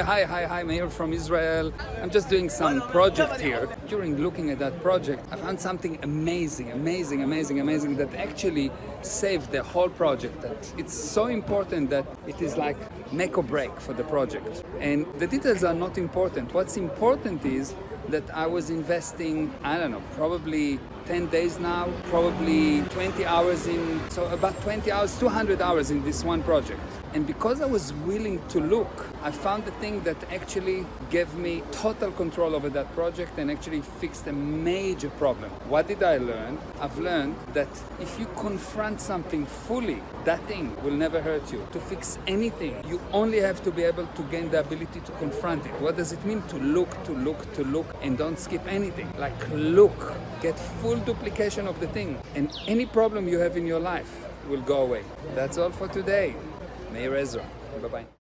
Hi, Meir from Israel. I'm just doing some project here. During looking at that project, I found something amazing that actually saved the whole project. That it's so important that it is like make or break for the project. And the details are not important. What's important is that I was investing, I don't know, probably 10 days now, probably 20 hours in, so about 20 hours, 200 hours in this one project. And because I was willing to look, I found the thing that actually gave me total control over that project and actually fixed a major problem. What did I learn? I've learned that if you confront something fully, that thing will never hurt you. To fix anything, you only have to be able to gain the ability to confront it. What does it mean? To look, and don't skip anything. Like look, get full duplication of the thing, and any problem you have in your life will go away. That's all for today. Meir Ezra. Bye-bye.